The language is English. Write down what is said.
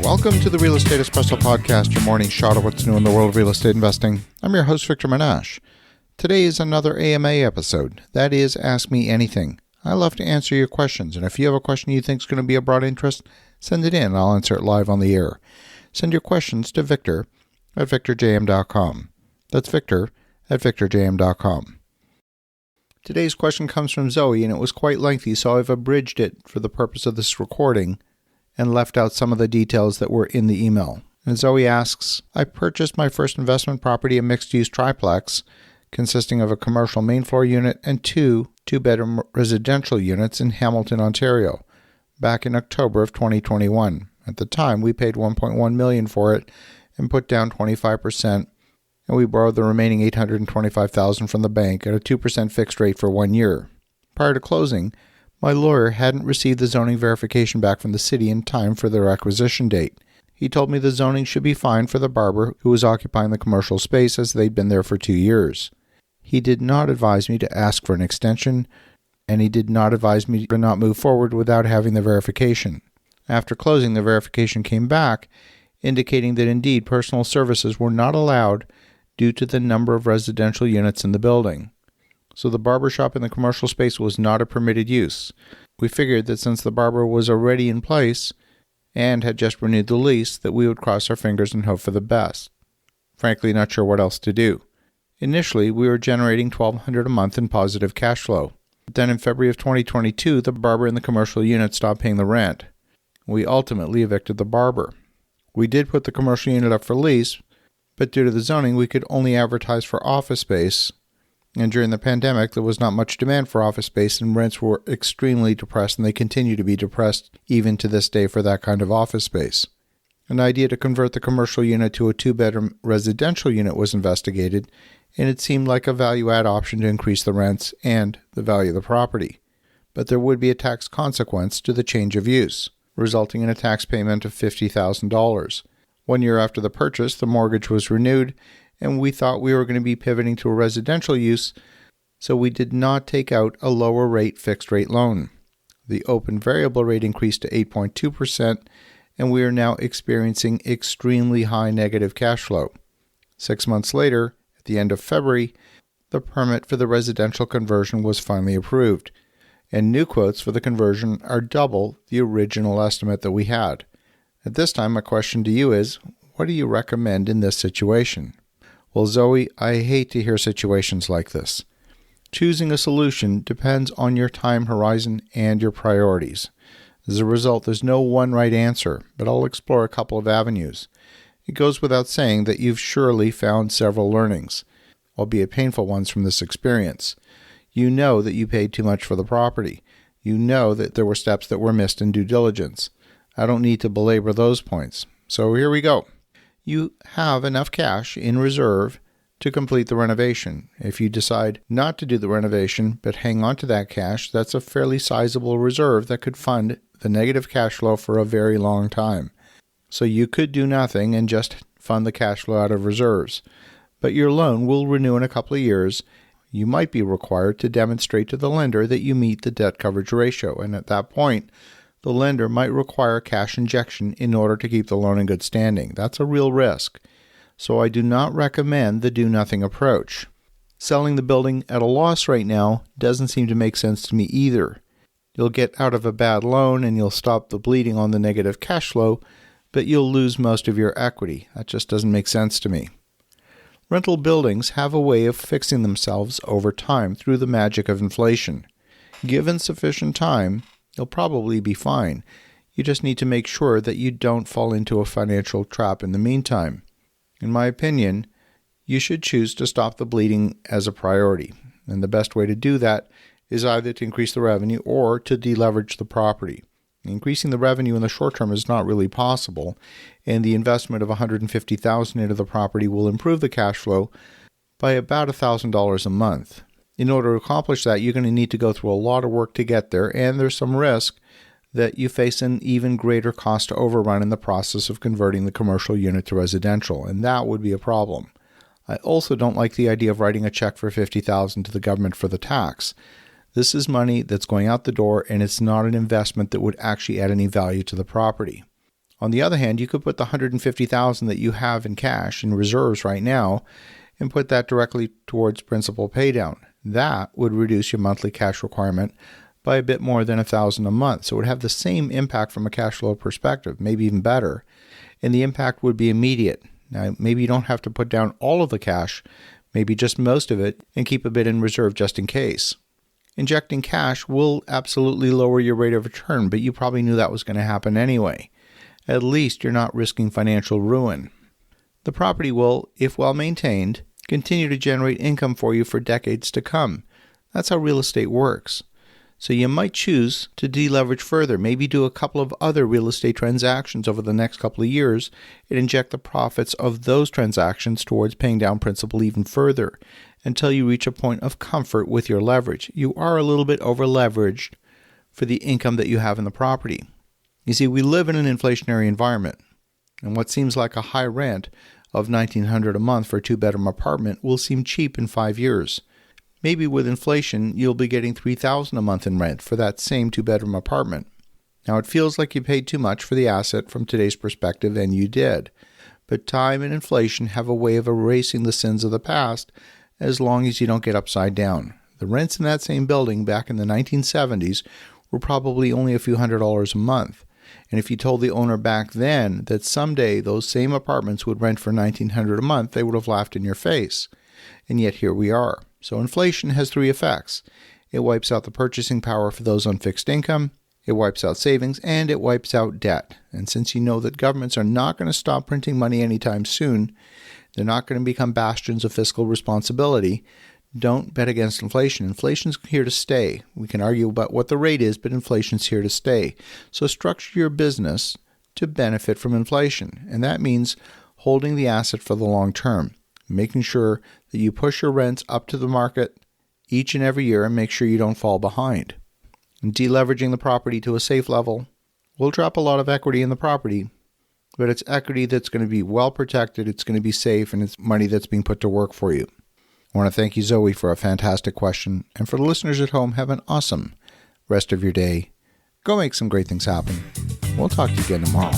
Welcome to the Real Estate Espresso Podcast, your morning shot of what's new in the world of real estate investing. I'm your host, Victor Menashe. Today is another AMA episode. That is, Ask Me Anything. I love to answer your questions, and if you have a question you think is going to be of broad interest, send it in and I'll answer it live on the air. Send your questions to Victor at victorjm.com. That's Victor at victorjm.com. Today's question comes from Zoe, and it was quite lengthy, so I've abridged it for the purpose of this recording and left out some of the details that were in the email. And Zoe asks, I purchased my first investment property, a mixed-use triplex, consisting of a commercial main floor unit and two-bedroom residential units in Hamilton, Ontario, back in October of 2021. At the time, we paid $1.1 million for it and put down 25%, and we borrowed the remaining $825,000 from the bank at a 2% fixed rate for 1 year. Prior to closing, my lawyer hadn't received the zoning verification back from the city in time for their requisition date. He told me the zoning should be fine for the barber who was occupying the commercial space as they'd been there for 2 years. He did not advise me to ask for an extension, and he did not advise me to not move forward without having the verification. After closing, the verification came back, indicating that indeed personal services were not allowed due to the number of residential units in the building. So the barber shop in the commercial space was not a permitted use. We figured that since the barber was already in place and had just renewed the lease, that we would cross our fingers and hope for the best. Frankly, not sure what else to do. Initially, we were generating $1,200 a month in positive cash flow. But then in February of 2022, the barber in the commercial unit stopped paying the rent. We ultimately evicted the barber. We did put the commercial unit up for lease, but due to the zoning, we could only advertise for office space. And during the pandemic, there was not much demand for office space and rents were extremely depressed, and they continue to be depressed even to this day for that kind of office space. An idea to convert the commercial unit to a two-bedroom residential unit was investigated, and it seemed like a value-add option to increase the rents and the value of the property. But there would be a tax consequence to the change of use, resulting in a tax payment of $50,000. 1 year after the purchase, the mortgage was renewed, and we thought we were going to be pivoting to a residential use, so we did not take out a lower rate fixed rate loan. The open variable rate increased to 8.2%, and we are now experiencing extremely high negative cash flow. 6 months later, at the end of February, the permit for the residential conversion was finally approved, and new quotes for the conversion are double the original estimate that we had. At this time, my question to you is, what do you recommend in this situation? Well, Zoe, I hate to hear situations like this. Choosing a solution depends on your time horizon and your priorities. As a result, there's no one right answer, but I'll explore a couple of avenues. It goes without saying that you've surely found several learnings, albeit painful ones, from this experience. You know that you paid too much for the property. You know that there were steps that were missed in due diligence. I don't need to belabor those points. So here we go. You have enough cash in reserve to complete the renovation. If you decide not to do the renovation but hang on to that cash, that's a fairly sizable reserve that could fund the negative cash flow for a very long time. So you could do nothing and just fund the cash flow out of reserves. But your loan will renew in a couple of years. You might be required to demonstrate to the lender that you meet the debt coverage ratio, and at that point, the lender might require cash injection in order to keep the loan in good standing. That's a real risk. So I do not recommend the do-nothing approach. Selling the building at a loss right now doesn't seem to make sense to me either. You'll get out of a bad loan and you'll stop the bleeding on the negative cash flow, but you'll lose most of your equity. That just doesn't make sense to me. Rental buildings have a way of fixing themselves over time through the magic of inflation. Given sufficient time, you'll probably be fine. You just need to make sure that you don't fall into a financial trap in the meantime. In my opinion, you should choose to stop the bleeding as a priority. And the best way to do that is either to increase the revenue or to deleverage the property. Increasing the revenue in the short term is not really possible, and the investment of $150,000 into the property will improve the cash flow by about $1,000 a month. In order to accomplish that, you're going to need to go through a lot of work to get there, and there's some risk that you face an even greater cost to overrun in the process of converting the commercial unit to residential, and that would be a problem. I also don't like the idea of writing a check for $50,000 to the government for the tax. This is money that's going out the door, and it's not an investment that would actually add any value to the property. On the other hand, you could put the $150,000 that you have in cash in reserves right now and put that directly towards principal paydown. That would reduce your monthly cash requirement by a bit more than $1,000 a month. So it would have the same impact from a cash flow perspective, maybe even better. And the impact would be immediate. Now, maybe you don't have to put down all of the cash, maybe just most of it, and keep a bit in reserve just in case. Injecting cash will absolutely lower your rate of return, but you probably knew that was going to happen anyway. At least you're not risking financial ruin. The property will, if well maintained, continue to generate income for you for decades to come. That's how real estate works. So you might choose to deleverage further, maybe do a couple of other real estate transactions over the next couple of years and inject the profits of those transactions towards paying down principal even further until you reach a point of comfort with your leverage. You are a little bit over leveraged for the income that you have in the property. You see, we live in an inflationary environment, and what seems like a high rent of $1,900 a month for a two-bedroom apartment will seem cheap in 5 years. Maybe with inflation, you'll be getting $3,000 a month in rent for that same two-bedroom apartment. Now, it feels like you paid too much for the asset from today's perspective, and you did. But time and inflation have a way of erasing the sins of the past as long as you don't get upside down. The rents in that same building back in the 1970s were probably only a few $100s a month. And if you told the owner back then that someday those same apartments would rent for $1,900 a month, they would have laughed in your face. And yet here we are. So inflation has three effects. It wipes out the purchasing power for those on fixed income, it wipes out savings, and it wipes out debt. And since you know that governments are not going to stop printing money anytime soon, they're not going to become bastions of fiscal responsibility, don't bet against inflation. Inflation's here to stay. We can argue about what the rate is, but inflation's here to stay. So structure your business to benefit from inflation. And that means holding the asset for the long term, making sure that you push your rents up to the market each and every year and make sure you don't fall behind. And deleveraging the property to a safe level will drop a lot of equity in the property, but it's equity that's going to be well protected, it's going to be safe, and it's money that's being put to work for you. I want to thank you, Zoe, for a fantastic question. And for the listeners at home, have an awesome rest of your day. Go make some great things happen. We'll talk to you again tomorrow.